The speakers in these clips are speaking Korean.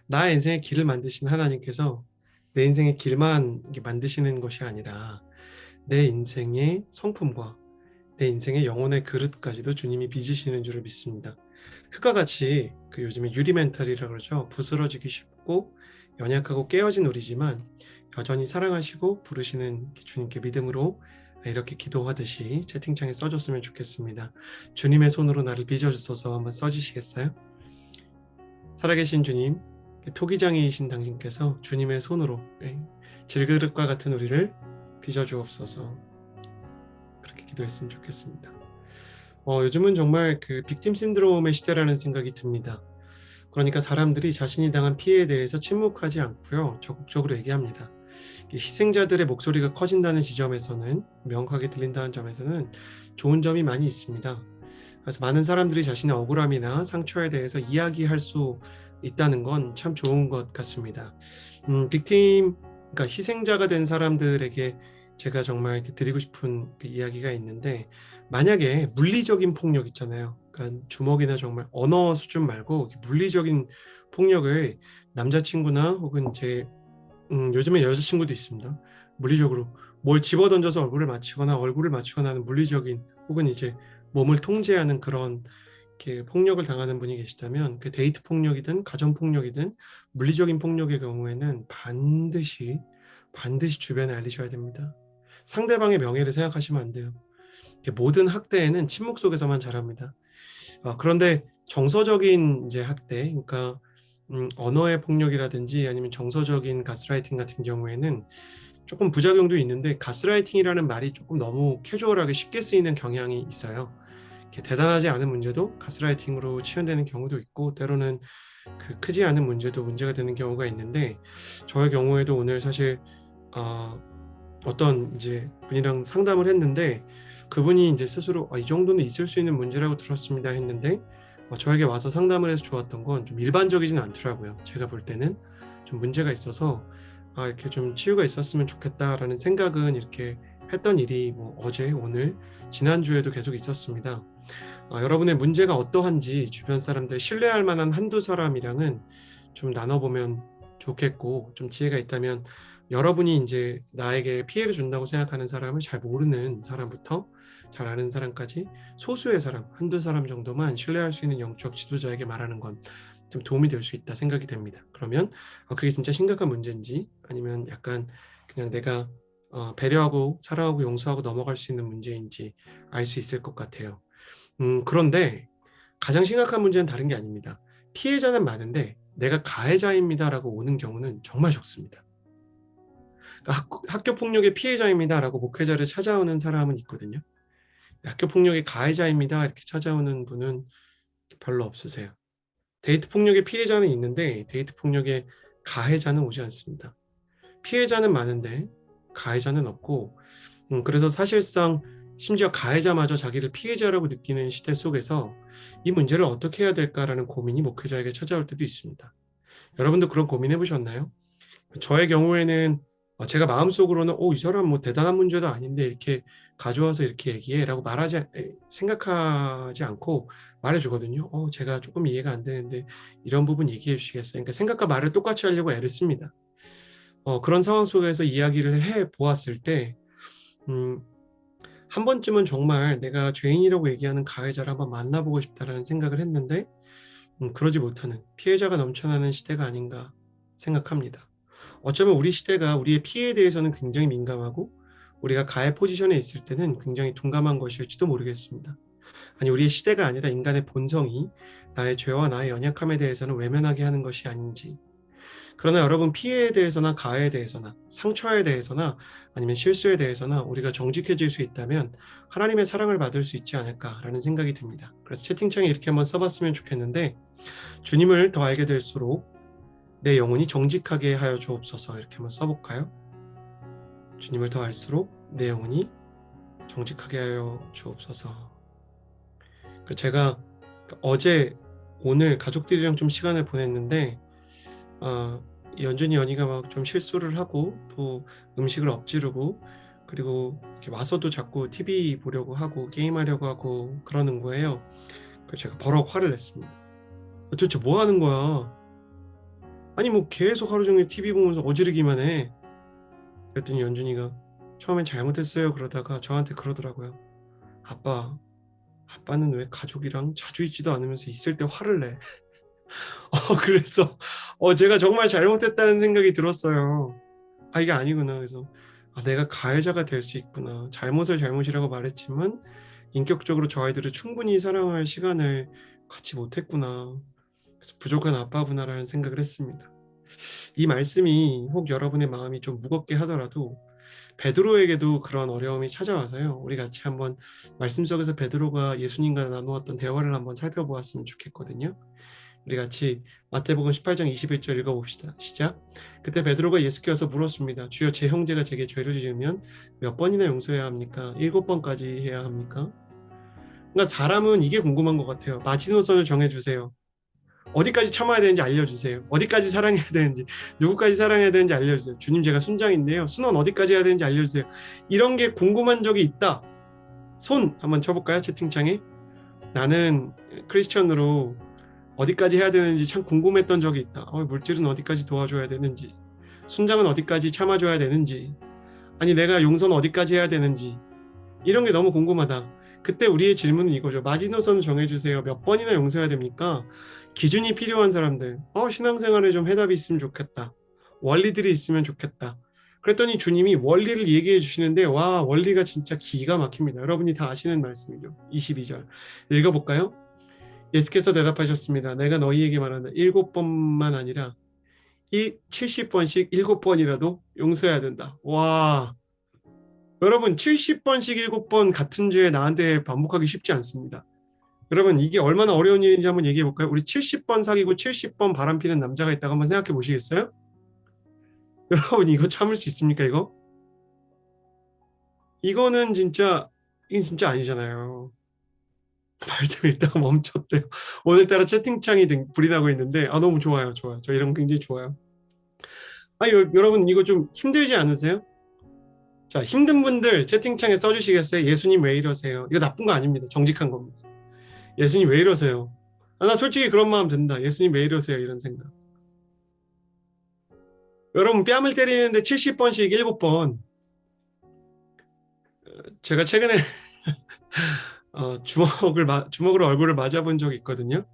나의 인생의 길을 만드신 하나님께서 내 인생의 길만 이렇게 만드시는 것이 아니라 내 인생의 성품과 내 인생의 영혼의 그릇까지도 주님이 빚으시는 줄을 믿습니다. 흙과 같이 그 요즘에 유리멘탈이라고 그러죠. 부스러지기 쉽고 연약하고 깨어진 우리지만 여전히 사랑하시고 부르시는 주님께 믿음으로 이렇게 기도하듯이 채팅창에 써줬으면 좋겠습니다. 주님의 손으로 나를 빚어주소서 한번 써주시겠어요? 살아계신 주님, 토기장이신 당신께서 주님의 손으로 질그릇과 같은 우리를 빚어주옵소서. 그렇게 기도했으면 좋겠습니다. 요즘은 정말 그 빅팀 신드롬의 시대라는 생각이 듭니다. 그러니까 사람들이 자신이 당한 피해에 대해서 침묵하지 않고요, 적극적으로 얘기합니다. 희생자들의 목소리가 커진다는 지점에서는, 명확하게 들린다는 점에서는 좋은 점이 많이 있습니다. 그래서 많은 사람들이 자신의 억울함이나 상처에 대해서 이야기할 수 있다는 건 참 좋은 것 같습니다. 빅팀, 그러니까 희생자가 된 사람들에게 제가 정말 이렇게 드리고 싶은 그 이야기가 있는데, 만약에 물리적인 폭력 있잖아요. 그러니까 주먹이나 정말 언어 수준 말고 물리적인 폭력을 남자친구나 혹은 제 요즘에 여자친구도 있습니다. 물리적으로 뭘 집어던져서 얼굴을 맞추거나 얼굴을 맞추거나 하는 물리적인 혹은 이제 몸을 통제하는 그런 이렇게 폭력을 당하는 분이 계시다면, 그 데이트 폭력이든 가정 폭력이든 물리적인 폭력의 경우에는 반드시 주변에 알리셔야 됩니다. 상대방의 명예를 생각하시면 안 돼요. 모든 학대에는 침묵 속에서만 자랍니다. 그런데 정서적인 이제 학대, 그러니까 언어의 폭력이라든지 아니면 정서적인 가스라이팅 같은 경우에는 조금 부작용도 있는데, 가스라이팅이라는 말이 조금 너무 캐주얼하게 쉽게 쓰이는 경향이 있어요. 이렇게 대단하지 않은 문제도 가스라이팅으로 치환되는 경우도 있고, 때로는 그 크지 않은 문제도 문제가 되는 경우가 있는데, 저의 경우에도 오늘 사실 어, 어떤 이제 분이랑 상담을 했는데, 그분이 이제 스스로 이 정도는 있을 수 있는 문제라고 들었습니다 했는데, 저에게 와서 상담을 해서 좋았던 건 좀 일반적이진 않더라고요. 제가 볼 때는 좀 문제가 있어서 이렇게 좀 치유가 있었으면 좋겠다라는 생각은 이렇게 했던 일이 뭐 어제, 오늘, 지난주에도 계속 있었습니다. 여러분의 문제가 어떠한지 주변 사람들 신뢰할 만한 한두 사람이랑은 좀 나눠보면 좋겠고, 좀 지혜가 있다면 여러분이 이제 나에게 피해를 준다고 생각하는 사람을 잘 모르는 사람부터 잘 아는 사람까지 소수의 사람, 한두 사람 정도만 신뢰할 수 있는 영적 지도자에게 말하는 건 좀 도움이 될 수 있다 생각이 됩니다. 그러면 그게 진짜 심각한 문제인지 아니면 약간 그냥 내가 배려하고 사랑하고 용서하고 넘어갈 수 있는 문제인지 알 수 있을 것 같아요. 그런데 가장 심각한 문제는 다른 게 아닙니다. 피해자는 많은데 내가 가해자입니다라고 오는 경우는 정말 적습니다. 그러니까 학교 폭력의 피해자입니다라고 목회자를 찾아오는 사람은 있거든요. 학교 폭력의 가해자입니다 이렇게 찾아오는 분은 별로 없으세요. 데이트 폭력의 피해자는 있는데 데이트 폭력의 가해자는 오지 않습니다. 피해자는 많은데 가해자는 없고, 그래서 사실상 심지어 가해자마저 자기를 피해자라고 느끼는 시대 속에서 이 문제를 어떻게 해야 될까라는 고민이 목회자에게 찾아올 때도 있습니다. 여러분도 그런 고민 해보셨나요? 저의 경우에는 제가 마음속으로는 이 사람 뭐 대단한 문제도 아닌데 이렇게 가져와서 이렇게 얘기해라고 생각하지 않고 말해주거든요. 제가 조금 이해가 안 되는데 이런 부분 얘기해 주시겠어요? 그러니까 생각과 말을 똑같이 하려고 애를 씁니다. 그런 상황 속에서 이야기를 해 보았을 때, 음, 한 번쯤은 정말 내가 죄인이라고 얘기하는 가해자를 한번 만나보고 싶다라는 생각을 했는데, 그러지 못하는 피해자가 넘쳐나는 시대가 아닌가 생각합니다. 어쩌면 우리 시대가 우리의 피해에 대해서는 굉장히 민감하고 우리가 가해 포지션에 있을 때는 굉장히 둔감한 것일지도 모르겠습니다. 아니, 우리의 시대가 아니라 인간의 본성이 나의 죄와 나의 연약함에 대해서는 외면하게 하는 것이 아닌지. 그러나 여러분, 피해에 대해서나 가해에 대해서나 상처에 대해서나 아니면 실수에 대해서나 우리가 정직해질 수 있다면 하나님의 사랑을 받을 수 있지 않을까라는 생각이 듭니다. 그래서 채팅창에 이렇게 한번 써봤으면 좋겠는데, 주님을 더 알게 될수록 내 영혼이 정직하게 하여 주옵소서, 이렇게 한번 써볼까요? 주님을 더 알수록 내 영혼이 정직하게 하여 주옵소서. 제가 어제 오늘 가족들이랑 좀 시간을 보냈는데, 연준이 연희가 막 좀 실수를 하고 또 음식을 엎지르고, 그리고 이렇게 와서도 자꾸 TV 보려고 하고 게임하려고 하고 그러는 거예요. 그래서 제가 버럭 화를 냈습니다. 도대체 뭐 하는 거야? 아니 뭐 계속 하루 종일 TV 보면서 어지르기만 해. 그랬더니 연준이가 처음엔 잘못했어요 그러다가 저한테 그러더라고요. 아빠, 아빠는 왜 가족이랑 자주 있지도 않으면서 있을 때 화를 내? 그래서 제가 정말 잘못했다는 생각이 들었어요. 아, 이게 아니구나. 그래서 내가 가해자가 될 수 있구나. 잘못을 잘못이라고 말했지만 인격적으로 저 아이들을 충분히 사랑할 시간을 갖지 못했구나. 그래서 부족한 아빠구나라는 생각을 했습니다. 이 말씀이 혹 여러분의 마음이 좀 무겁게 하더라도 베드로에게도 그런 어려움이 찾아와서요. 우리 같이 한번 말씀 속에서 베드로가 예수님과 나누었던 대화를 한번 살펴보았으면 좋겠거든요. 우리 같이 마태복음 18장 21절 읽어봅시다. 시작. 그때 베드로가 예수께 와서 물었습니다. 주여, 제 형제가 제게 죄를 지으면 몇 번이나 용서해야 합니까? 7번까지 해야 합니까? 그러니까 사람은 이게 궁금한 것 같아요. 마지노선을 정해주세요. 어디까지 참아야 되는지 알려주세요. 어디까지 사랑해야 되는지, 누구까지 사랑해야 되는지 알려주세요. 주님, 제가 순장인데요. 순원 어디까지 해야 되는지 알려주세요. 이런 게 궁금한 적이 있다. 손 한번 쳐볼까요? 채팅창에. 나는 크리스천으로 어디까지 해야 되는지 참 궁금했던 적이 있다. 물질은 어디까지 도와줘야 되는지, 순장은 어디까지 참아줘야 되는지, 아니 내가 용서는 어디까지 해야 되는지, 이런 게 너무 궁금하다. 그때 우리의 질문은 이거죠. 마지노선을 정해주세요. 몇 번이나 용서해야 됩니까? 기준이 필요한 사람들, 신앙생활에 좀 해답이 있으면 좋겠다. 원리들이 있으면 좋겠다. 그랬더니 주님이 원리를 얘기해 주시는데, 와, 원리가 진짜 기가 막힙니다. 여러분이 다 아시는 말씀이죠. 22절 읽어볼까요? 예수께서 대답하셨습니다. 내가 너희에게 말한다. 7번만 아니라 이 70번씩 7번이라도 용서해야 된다. 와, 여러분 70번씩 7번 같은 죄 나한테 반복하기 쉽지 않습니다. 여러분 이게 얼마나 어려운 일인지 한번 얘기해 볼까요? 우리 70번 사귀고 70번 바람피는 남자가 있다고 한번 생각해 보시겠어요? 여러분 이거 참을 수 있습니까 이거? 이거는 진짜 이건 진짜 아니잖아요. 말씀 읽다가 멈췄대요. 오늘따라 채팅창이 불이 나고 있는데 너무 좋아요. 좋아요. 저 이런 거 굉장히 좋아요. 여러분 이거 좀 힘들지 않으세요? 자, 힘든 분들 채팅창에 써주시겠어요? 예수님 왜 이러세요? 이거 나쁜 거 아닙니다. 정직한 겁니다. 예수님 왜 이러세요? 나 솔직히 그런 마음 든다. 예수님 왜 이러세요? 이런 생각. 여러분 뺨을 때리는데 70번씩 7번. 제가 최근에 주먹으로 얼굴을 맞아본 적이 있거든요.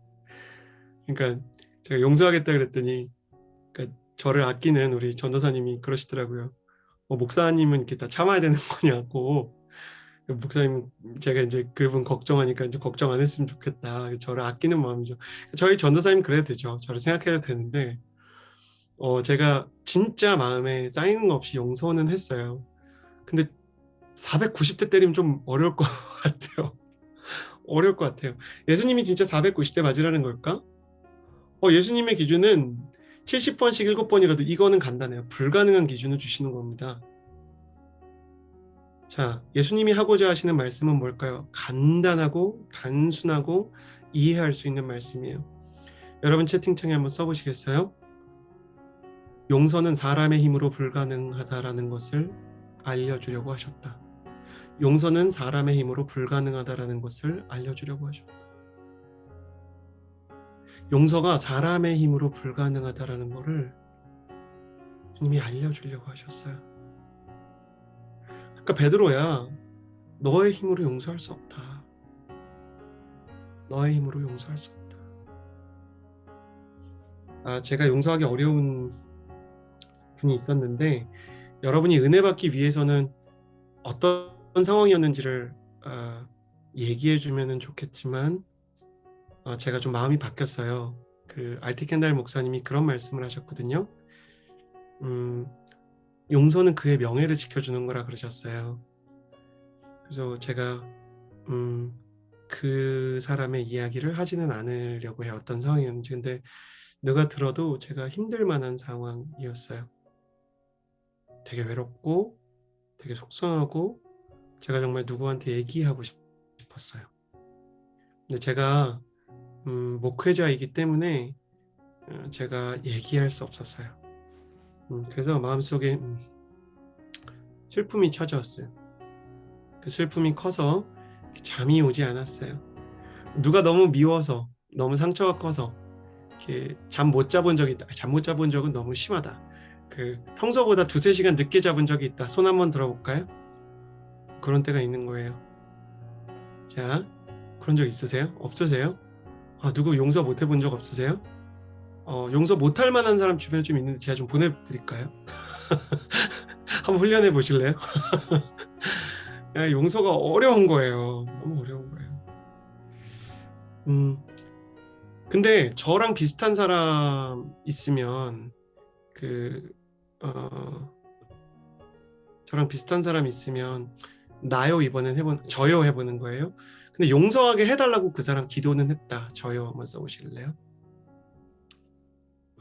그러니까 제가 용서하겠다 그랬더니 그러니까 저를 아끼는 우리 전도사님이 그러시더라고요. 목사님은 이렇게 다 참아야 되는 거냐고. 목사님 제가 이제 그분 걱정하니까 이제 걱정 안 했으면 좋겠다. 저를 아끼는 마음이죠. 저희 전도사님 그래도 되죠. 저를 생각해도 되는데 제가 진짜 마음에 쌓이는 거 없이 용서는 했어요. 근데 490대 때리면 좀 어려울 것 같아요. 어려울 것 같아요. 예수님이 진짜 490대 맞으라는 걸까? 예수님의 기준은 70번씩 7번이라도 이거는 간단해요. 불가능한 기준을 주시는 겁니다. 자, 예수님이 하고자 하시는 말씀은 뭘까요? 간단하고 단순하고 이해할 수 있는 말씀이에요. 여러분 채팅창에 한번 써보시겠어요? 용서는 사람의 힘으로 불가능하다라는 것을 알려주려고 하셨다. 용서는 사람의 힘으로 불가능하다라는 것을 알려주려고 하셨다. 용서가 사람의 힘으로 불가능하다라는 것을 주님이 알려주려고 하셨어요. 그러니까 베드로야, 너의 힘으로 용서할 수 없다. 너의 힘으로 용서할 수 없다. 제가 용서하기 어려운 분이 있었는데 여러분이 은혜 받기 위해서는 어떤 상황이었는지를 얘기해 주면 좋겠지만 제가 좀 마음이 바뀌었어요. 그 알티 켄달 목사님이 그런 말씀을 하셨거든요. 용서는 그의 명예를 지켜주는 거라 그러셨어요. 그래서 제가 그 사람의 이야기를 하지는 않으려고 해요. 어떤 상황이었는지. 근데 누가 들어도 제가 힘들 만한 상황이었어요. 되게 외롭고 되게 속상하고 제가 정말 누구한테 얘기하고 싶었어요. 근데 제가 목회자이기 때문에 제가 얘기할 수 없었어요. 그래서 마음속에 슬픔이 찾아왔어요. 그 슬픔이 커서 잠이 오지 않았어요. 누가 너무 미워서, 너무 상처가 커서 이렇게 잠 못 자본 적이 있다. 잠 못 자본 적은 너무 심하다. 평소보다 두세 시간 늦게 잡은 적이 있다. 손 한번 들어볼까요? 그런 때가 있는 거예요. 자, 그런 적 있으세요? 없으세요? 누구 용서 못 해본 적 없으세요? 용서 못할 만한 사람 주변에 좀 있는데 제가 좀 보내드릴까요? 한번 훈련해 보실래요? 야, 용서가 어려운 거예요. 너무 어려운 거예요. 근데 저랑 비슷한 사람 있으면 어, 저랑 비슷한 사람 있으면 나요 이번엔 저요 해보는 거예요. 근데 용서하게 해달라고 그 사람 기도는 했다. 저요 한번 써보실래요?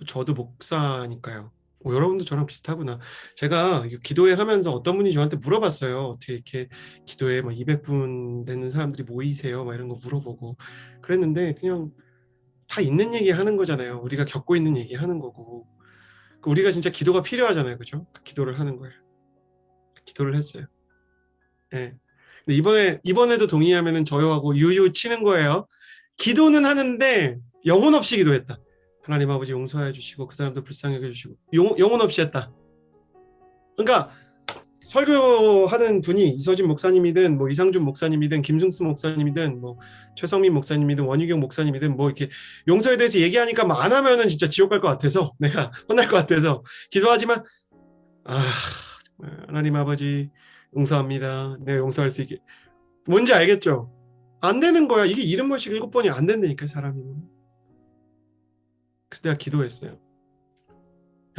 저도 목사니까요. 여러분도 저랑 비슷하구나. 제가 기도회 하면서 어떤 분이 저한테 물어봤어요. 어떻게 이렇게 기도회 200분 되는 사람들이 모이세요? 막 이런 거 물어보고 그랬는데 그냥 다 있는 얘기 하는 거잖아요. 우리가 겪고 있는 얘기 하는 거고. 우리가 진짜 기도가 필요하잖아요. 그죠? 기도를 하는 거예요. 기도를 했어요. 예. 근데 이번에도 동의하면은 저요하고 유유 치는 거예요. 기도는 하는데 영혼 없이 기도했다. 하나님 아버지 용서해 주시고 그 사람도 불쌍하게 해주시고 영혼 없이 했다. 그러니까 설교하는 분이 이서진 목사님이든 이상준 목사님이든 김승수 목사님이든 최성민 목사님이든 원유경 목사님이든 이렇게 용서에 대해서 얘기하니까 안 하면은 진짜 지옥 갈 것 같아서 내가 혼날 것 같아서 기도하지만 정말 하나님 아버지 용서합니다. 내가 용서할 수 있게 뭔지 알겠죠? 안 되는 거야. 이게 70번씩 7번이 안 된다니까 사람이. 그래서 내가 기도했어요.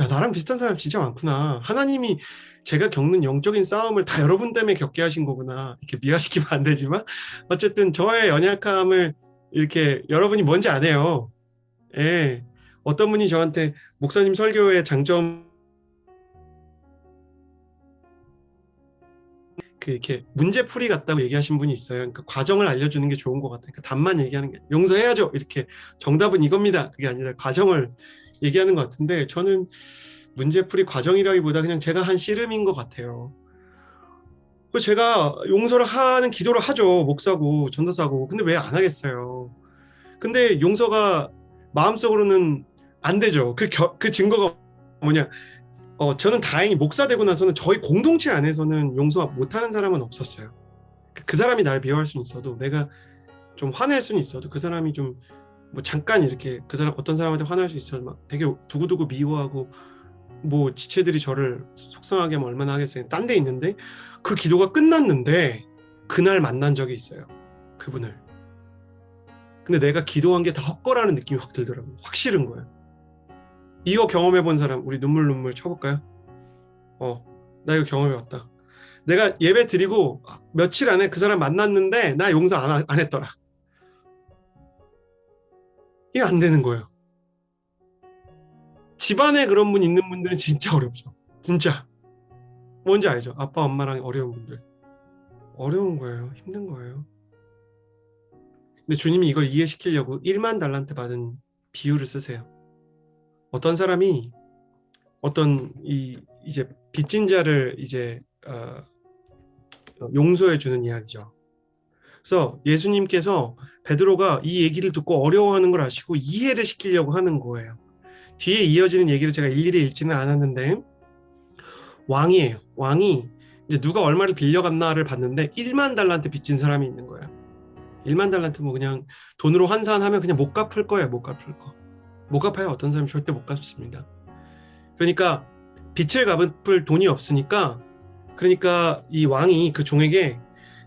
야, 나랑 비슷한 사람 진짜 많구나. 하나님이 제가 겪는 영적인 싸움을 다 여러분 때문에 겪게 하신 거구나. 이렇게 미화시키면 안 되지만 어쨌든 저의 연약함을 이렇게 여러분이 뭔지 아네요. 예. 어떤 분이 저한테 목사님 설교의 장점 이렇게 문제풀이 같다고 얘기하신 분이 있어요. 그러니까 과정을 알려주는 게 좋은 것 같아요. 그러니까 답만 얘기하는 게 용서해야죠. 이렇게 정답은 이겁니다. 그게 아니라 과정을 얘기하는 것 같은데 저는 문제풀이 과정이라기보다 그냥 제가 한 씨름인 것 같아요. 그 제가 용서를 하는 기도를 하죠. 목사고 전도사고. 근데 왜 안 하겠어요? 근데 용서가 마음속으로는 안 되죠. 그 증거가 뭐냐? 저는 다행히 목사 되고 나서는 저희 공동체 안에서는 용서 못하는 사람은 없었어요. 그 사람이 나를 미워할 수는 있어도 내가 좀 화낼 수는 있어도 그 사람이 좀 잠깐 이렇게 그 사람 어떤 사람한테 화날 수 있어도 막 되게 두고두고 미워하고 지체들이 저를 속상하게 하면 얼마나 하겠어요. 딴 데 있는데 그 기도가 끝났는데 그날 만난 적이 있어요. 그분을. 근데 내가 기도한 게 다 헛거라는 느낌이 확 들더라고요. 확 싫은 거예요. 이거 경험해 본 사람 우리 눈물 쳐볼까요? 나 이거 경험해 봤다. 내가 예배 드리고 며칠 안에 그 사람 만났는데 나 용서 안 했더라. 이게 안 되는 거예요. 집안에 그런 분 있는 분들은 진짜 어렵죠. 진짜. 뭔지 알죠? 아빠 엄마랑 어려운 분들. 어려운 거예요. 힘든 거예요. 근데 주님이 이걸 이해시키려고 1만 달란트 받은 비유를 쓰세요. 어떤 사람이 이제 빚진 자를 이제 용서해 주는 이야기죠. 그래서 예수님께서 베드로가 이 얘기를 듣고 어려워하는 걸 아시고 이해를 시키려고 하는 거예요. 뒤에 이어지는 얘기를 제가 일일이 읽지는 않았는데 왕이에요. 왕이 이제 누가 얼마를 빌려갔나를 봤는데 1만 달란트 빚진 사람이 있는 거예요. 1만 달란트 그냥 돈으로 환산하면 그냥 못 갚을 거예요. 못 갚을 거. 못 갚아요. 어떤 사람이 절대 못 갚습니다. 그러니까 빚을 갚을 돈이 없으니까 그러니까 이 왕이 그 종에게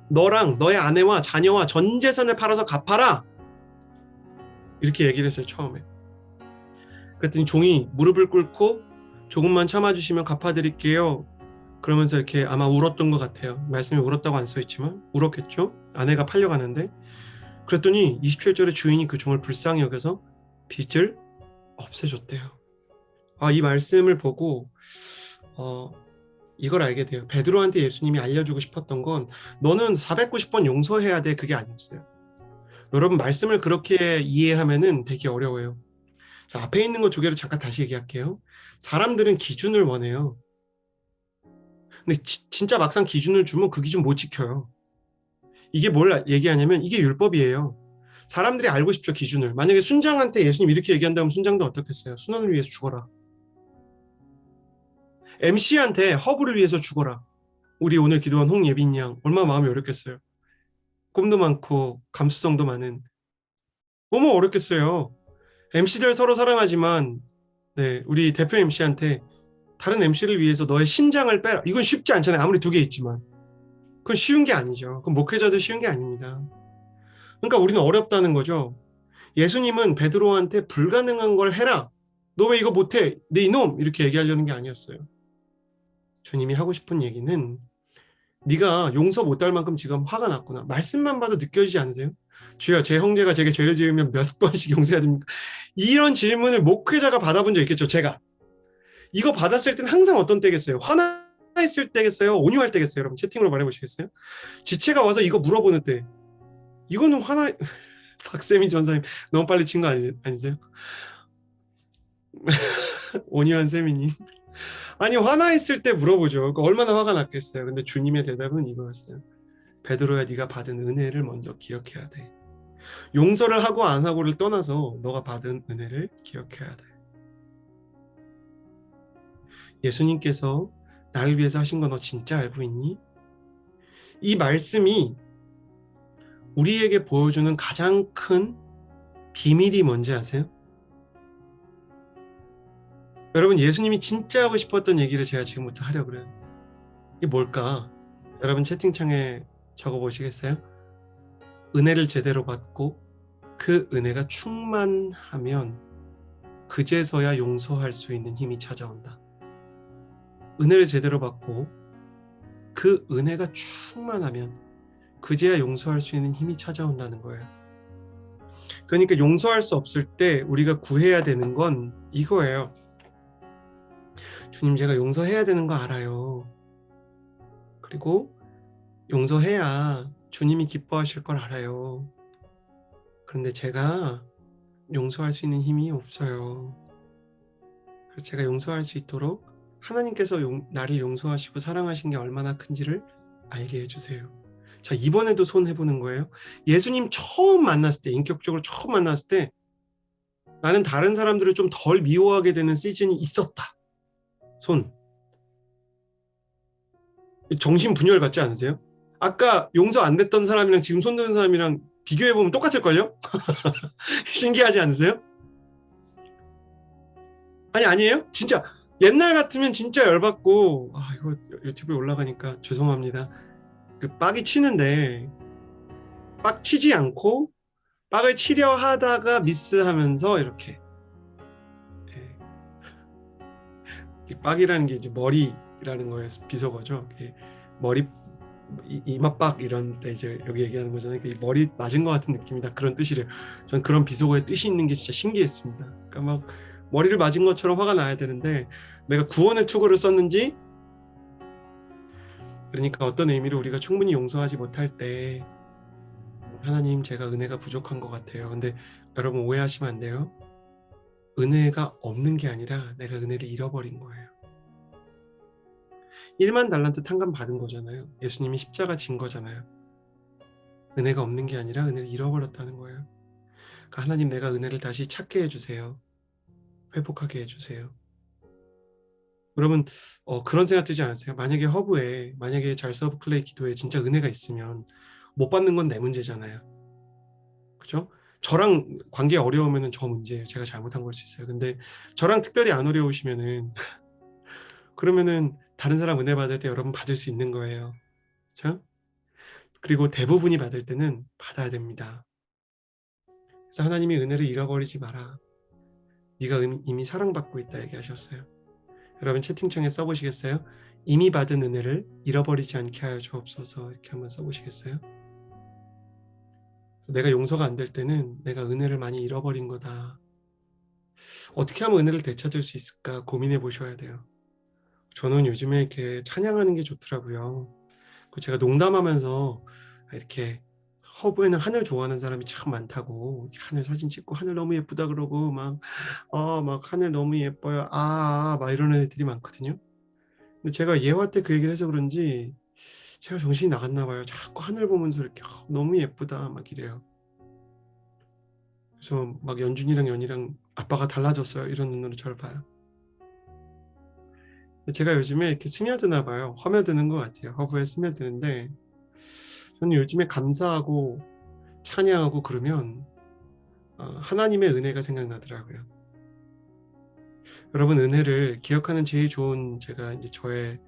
너랑 너의 아내와 자녀와 전 재산을 팔아서 갚아라 이렇게 얘기를 했어요. 처음에. 그랬더니 종이 무릎을 꿇고 조금만 참아주시면 갚아드릴게요. 그러면서 이렇게 아마 울었던 것 같아요. 말씀에 울었다고 안 써있지만 울었겠죠. 아내가 팔려가는데 그랬더니 27절에 주인이 그 종을 불쌍히 여겨서 빚을 없애줬대요. 이 말씀을 보고 이걸 알게 돼요. 베드로한테 예수님이 알려주고 싶었던 건 너는 490번 용서해야 돼. 그게 아니었어요. 여러분 말씀을 그렇게 이해하면은 되게 어려워요. 자, 앞에 있는 거 두 개를 잠깐 다시 얘기할게요. 사람들은 기준을 원해요. 근데 진짜 막상 기준을 주면 그 기준 못 지켜요. 이게 뭘 얘기하냐면 이게 율법이에요. 사람들이 알고 싶죠, 기준을. 만약에 순장한테 예수님 이렇게 얘기한다면 순장도 어떻겠어요? 순환을 위해서 죽어라. MC한테 허브를 위해서 죽어라. 우리 오늘 기도한 홍예빈 양 얼마나 마음이 어렵겠어요. 꿈도 많고 감수성도 많은. 너무 어렵겠어요. MC들 서로 사랑하지만 네, 우리 대표 MC한테 다른 MC를 위해서 너의 신장을 빼라. 이건 쉽지 않잖아요. 아무리 두 개 있지만. 그건 쉬운 게 아니죠. 그건 목회자도 쉬운 게 아닙니다. 그러니까 우리는 어렵다는 거죠. 예수님은 베드로한테 불가능한 걸 해라. 너 왜 이거 못해? 네 이놈! 이렇게 얘기하려는 게 아니었어요. 주님이 하고 싶은 얘기는 네가 용서 못할 만큼 지금 화가 났구나. 말씀만 봐도 느껴지지 않으세요? 주여, 제 형제가 제게 죄를 지으면 몇 번씩 용서해야 됩니까? 이런 질문을 목회자가 받아본 적 있겠죠, 제가. 이거 받았을 때는 항상 어떤 때겠어요? 화나 있을 때겠어요? 온유할 때겠어요? 여러분 채팅으로 말해보시겠어요? 지체가 와서 이거 물어보는 때 이거는 화나 박세민 전사님 너무 빨리 친 거 아니세요? 온유한 세민님. 아니 화나 있을 때 물어보죠. 그러니까 얼마나 화가 났겠어요. 근데 주님의 대답은 이거였어요. 베드로야, 네가 받은 은혜를 먼저 기억해야 돼. 용서를 하고 안 하고를 떠나서 너가 받은 은혜를 기억해야 돼. 예수님께서 나를 위해서 하신 거 너 진짜 알고 있니? 이 말씀이 우리에게 보여주는 가장 큰 비밀이 뭔지 아세요? 여러분, 예수님이 진짜 하고 싶었던 얘기를 제가 지금부터 하려고 그래요. 이게 뭘까? 여러분 채팅창에 적어보시겠어요? 은혜를 제대로 받고 그 은혜가 충만하면 그제서야 용서할 수 있는 힘이 찾아온다. 은혜를 제대로 받고 그 은혜가 충만하면 그제야 용서할 수 있는 힘이 찾아온다는 거예요. 그러니까 용서할 수 없을 때 우리가 구해야 되는 건 이거예요. 주님, 제가 용서해야 되는 거 알아요. 그리고 용서해야 주님이 기뻐하실 걸 알아요. 그런데 제가 용서할 수 있는 힘이 없어요. 그래서 제가 용서할 수 있도록 하나님께서 나를 용서하시고 사랑하신 게 얼마나 큰지를 알게 해주세요. 자, 이번에도 손 해보는 거예요. 예수님 처음 만났을 때, 인격적으로 처음 만났을 때 나는 다른 사람들을 좀 덜 미워하게 되는 시즌이 있었다. 손. 정신분열 같지 않으세요? 아까 용서 안 됐던 사람이랑 지금 손 드는 사람이랑 비교해보면 똑같을걸요? 신기하지 않으세요? 아니에요? 진짜 옛날 같으면 진짜 열받고, 이거 유튜브에 올라가니까 죄송합니다. 그 빡이 치는데 빡 치지 않고 빡을 치려 하다가 미스하면서 이렇게, 빡이라는 게 이제 머리라는 거에 비속어죠. 머리 이맛박 이런 때 이제 여기 얘기하는 거잖아요. 머리 맞은 것 같은 느낌이다, 그런 뜻이래요. 전 그런 비속어의 뜻이 있는 게 진짜 신기했습니다. 그러니까 막 머리를 맞은 것처럼 화가 나야 되는데 내가 구원의 투구를 썼는지, 그러니까 어떤 의미로 우리가 충분히 용서하지 못할 때 하나님, 제가 은혜가 부족한 것 같아요. 근데 여러분 오해하시면 안 돼요. 은혜가 없는 게 아니라 내가 은혜를 잃어버린 거예요. 1만 달란트 탕감 받은 거잖아요. 예수님이 십자가 진 거잖아요. 은혜가 없는 게 아니라 은혜를 잃어버렸다는 거예요. 그러니까 하나님, 내가 은혜를 다시 찾게 해주세요. 회복하게 해주세요. 여러분 그런 생각 들지 않으세요? 만약에 허브에, 만약에 잘스 오브 클레이 기도에 진짜 은혜가 있으면 못 받는 건 내 문제잖아요. 그죠? 저랑 관계 어려우면 저 문제예요. 제가 잘못한 걸 수 있어요. 근데 저랑 특별히 안 어려우시면은 그러면은 다른 사람 은혜 받을 때 여러분 받을 수 있는 거예요. 그렇죠? 그리고 대부분이 받을 때는 받아야 됩니다. 그래서 하나님이 은혜를 잃어버리지 마라. 네가 이미 사랑받고 있다 얘기하셨어요. 여러분 채팅창에 써보시겠어요? 이미 받은 은혜를 잃어버리지 않게 하여 주옵소서. 이렇게 한번 써보시겠어요? 내가 용서가 안 될 때는 내가 은혜를 많이 잃어버린 거다. 어떻게 하면 은혜를 되찾을 수 있을까 고민해 보셔야 돼요. 저는 요즘에 이렇게 찬양하는 게 좋더라고요. 제가 농담하면서 이렇게 허브에는 하늘 좋아하는 사람이 참 많다고, 하늘 사진 찍고 하늘 너무 예쁘다 그러고 막 하늘 너무 예뻐요. 막 이러는 애들이 많거든요. 근데 제가 예화 때 그 얘기를 해서 그런지 제가 정신이 나갔나 봐요. 자꾸 하늘 보면서 이렇게 너무 예쁘다 막 이래요. 그래서 막 연준이랑 연이랑 아빠가 달라졌어요. 이런 눈으로 저를 봐요. 근데 제가 요즘에 이렇게 스며드나 봐요. 허며드는 것 같아요. 허브에 스며드는데 저는 요즘에 감사하고 찬양하고 그러면 하나님의 은혜가 생각나더라고요. 여러분 은혜를 기억하는 제일 좋은 제가 이제 저의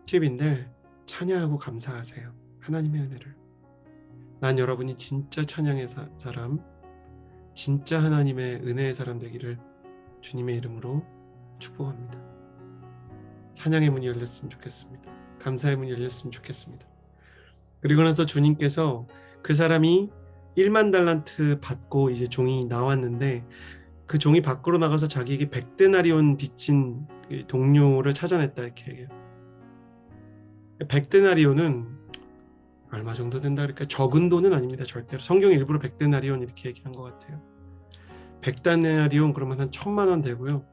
팁인데 찬양하고 감사하세요. 하나님의 은혜를. 난 여러분이 진짜 찬양의 사람, 진짜 하나님의 은혜의 사람 되기를 주님의 이름으로 축복합니다. 찬양의 문이 열렸으면 좋겠습니다. 감사의 문이 열렸으면 좋겠습니다. 그리고 나서 주님께서 그 사람이 1만 달란트 받고 이제 종이 나왔는데 그 종이 밖으로 나가서 자기에게 100데나리온 빚진 동료를 찾아냈다 이렇게 얘기해요. 100데나리온은 얼마 정도 된다 그러니까 적은 돈은 아닙니다. 절대로. 성경이 일부러 100데나리온 이렇게 얘기한 것 같아요. 100데나리온 그러면 한 1000만 원 되고요.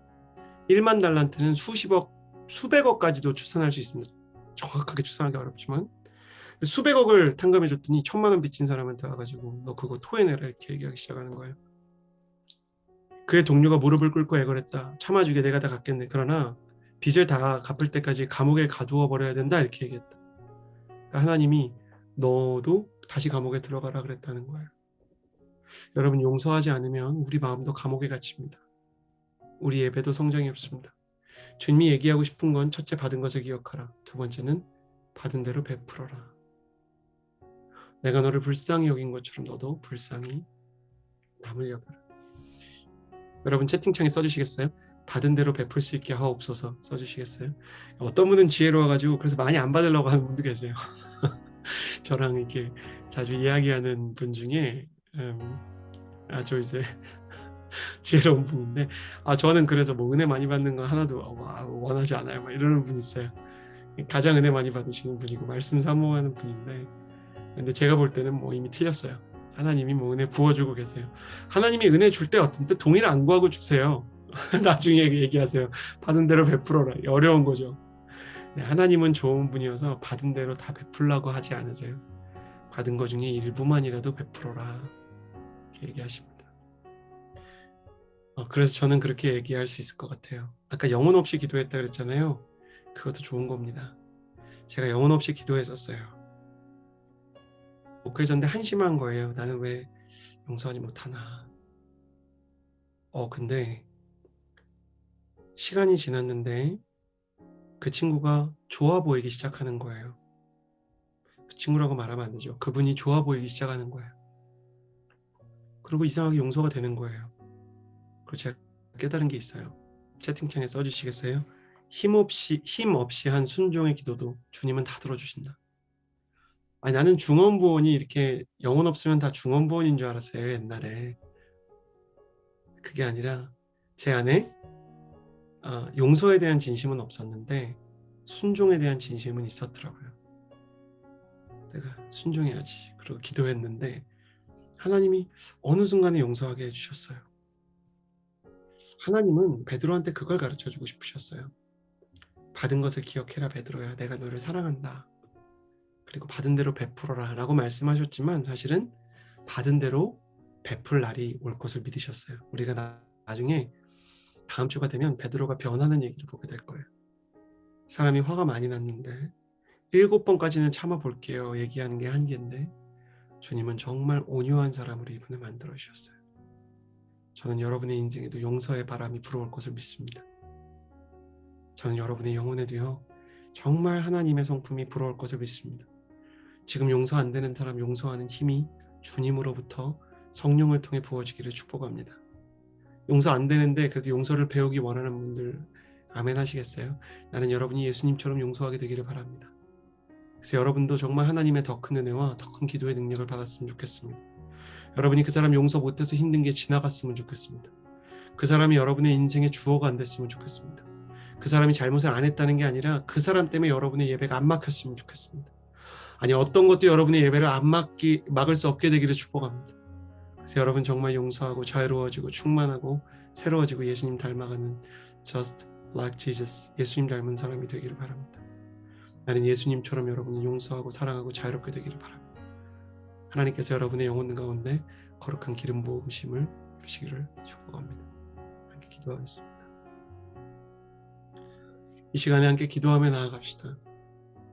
1만 달란트는 수십억, 수백억까지도 추산할 수 있습니다. 정확하게 추산하기 어렵지만 수백억을 탕감해 줬더니 1000만 원 빚진 사람한테 와가지고 너 그거 토해내라 이렇게 얘기하기 시작하는 거예요. 그의 동료가 무릎을 꿇고 애걸했다. 참아주게 내가 다 갚겠네. 그러나 빚을 다 갚을 때까지 감옥에 가두어 버려야 된다 이렇게 얘기했다. 그러니까 하나님이 너도 다시 감옥에 들어가라 그랬다는 거예요. 여러분 용서하지 않으면 우리 마음도 감옥에 갇힙니다. 우리 예배도 성장이 없습니다. 주님이 얘기하고 싶은 건 첫째 받은 것을 기억하라. 두 번째는 받은 대로 베풀어라. 내가 너를 불쌍히 여긴 것처럼 너도 불쌍히 남을 여겨라. 여러분 채팅창에 써주시겠어요? 받은 대로 베풀 수 있게 하옵소서 써주시겠어요? 어떤 분은 지혜로워가지고 그래서 많이 안 받으려고 하는 분도 계세요. 저랑 이렇게 자주 이야기하는 분 중에 아주 이제 지혜로운 분인데 저는 그래서 뭐 은혜 많이 받는 거 하나도 원하지 않아요. 막 이러는 분 있어요. 가장 은혜 많이 받으시는 분이고 말씀 사모하는 분인데 근데 제가 볼 때는 뭐 이미 틀렸어요. 하나님이 뭐 은혜 부어주고 계세요. 하나님이 은혜 줄 때 어떤 때 동의를 안 구하고 주세요. 나중에 얘기하세요. 받은 대로 베풀어라. 어려운 거죠. 네, 하나님은 좋은 분이어서 받은 대로 다 베풀라고 하지 않으세요. 받은 것 중에 일부만이라도 베풀어라 이렇게 얘기하십니다. 그래서 저는 그렇게 얘기할 수 있을 것 같아요. 아까 영혼 없이 기도했다 그랬잖아요. 그것도 좋은 겁니다. 제가 영혼 없이 기도했었어요. 목회자인데 한심한 거예요. 나는 왜 용서하지 못하나. 근데 시간이 지났는데 그 친구가 좋아 보이기 시작하는 거예요. 그 친구라고 말하면 안 되죠. 그분이 좋아 보이기 시작하는 거예요. 그리고 이상하게 용서가 되는 거예요. 그리고 제가 깨달은 게 있어요. 채팅창에 써주시겠어요? 힘 없이 한 순종의 기도도 주님은 다 들어주신다. 나는 중언부언이 이렇게 영혼 없으면 다 중언부언인 줄 알았어요. 옛날에. 그게 아니라 제 안에 용서에 대한 진심은 없었는데 순종에 대한 진심은 있었더라고요. 내가 순종해야지. 그리고 기도했는데 하나님이 어느 순간에 용서하게 해주셨어요. 하나님은 베드로한테 그걸 가르쳐주고 싶으셨어요. 받은 것을 기억해라 베드로야. 내가 너를 사랑한다. 그리고 받은 대로 베풀어라 라고 말씀하셨지만 사실은 받은 대로 베풀 날이 올 것을 믿으셨어요. 우리가 나중에 다음 주가 되면 베드로가 변하는 얘기를 보게 될 거예요. 사람이 화가 많이 났는데 7번까지는 참아볼게요 얘기하는 게 한계인데 주님은 정말 온유한 사람으로 이분을 만들어 주셨어요. 저는 여러분의 인생에도 용서의 바람이 불어올 것을 믿습니다. 저는 여러분의 영혼에도요 정말 하나님의 성품이 불어올 것을 믿습니다. 지금 용서 안 되는 사람 용서하는 힘이 주님으로부터 성령을 통해 부어지기를 축복합니다. 용서 안 되는데 그래도 용서를 배우기 원하는 분들 아멘 하시겠어요? 나는 여러분이 예수님처럼 용서하게 되기를 바랍니다. 그래서 여러분도 정말 하나님의 더 큰 은혜와 더 큰 기도의 능력을 받았으면 좋겠습니다. 여러분이 그 사람 용서 못해서 힘든 게 지나갔으면 좋겠습니다. 그 사람이 여러분의 인생의 주어가 안 됐으면 좋겠습니다. 그 사람이 잘못을 안 했다는 게 아니라 그 사람 때문에 여러분의 예배가 안 막혔으면 좋겠습니다. 아니 어떤 것도 여러분의 예배를 안 막을 수 없게 되기를 축복합니다. 그래서 여러분 정말 용서하고 자유로워지고 충만하고 새로워지고 예수님 닮아가는 just like Jesus 예수님 닮은 사람이 되기를 바랍니다. 나는 예수님처럼 여러분이 용서하고 사랑하고 자유롭게 되기를 바랍니다. 하나님께서 여러분의 영혼 가운데 거룩한 기름 부으심을 주시기를 축복합니다. 함께 기도하겠습니다. 이 시간에 함께 기도하며 나아갑시다.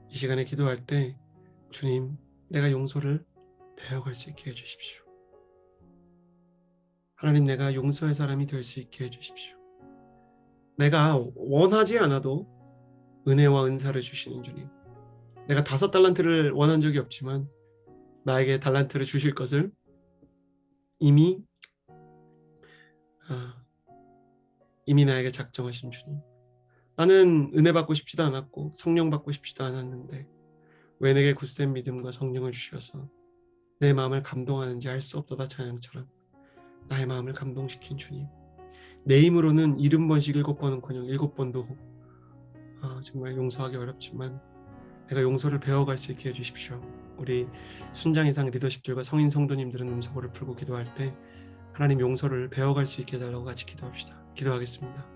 이 시간에 기도할 때 주님, 내가 용서를 배워갈 수 있게 해주십시오. 하나님, 내가 용서의 사람이 될 수 있게 해주십시오. 내가 원하지 않아도 은혜와 은사를 주시는 주님, 내가 5달란트를 원한 적이 없지만 나에게 달란트를 주실 것을 이미 나에게 작정하신 주님, 나는 은혜 받고 싶지도 않았고 성령 받고 싶지도 않았는데 왜 내게 굳센 믿음과 성령을 주셔서 내 마음을 감동하는지 알 수 없도다 찬양처럼 나의 마음을 감동시킨 주님, 내 힘으로는 70번씩 7번은커녕 7번도 정말 용서하기 어렵지만 내가 용서를 배워갈 수 있게 해주십시오. 우리 순장 이상 리더십들과 성인 성도님들은 음소거를 풀고 기도할 때 하나님 용서를 배워갈 수 있게 해달라고 같이 기도합시다. 기도하겠습니다.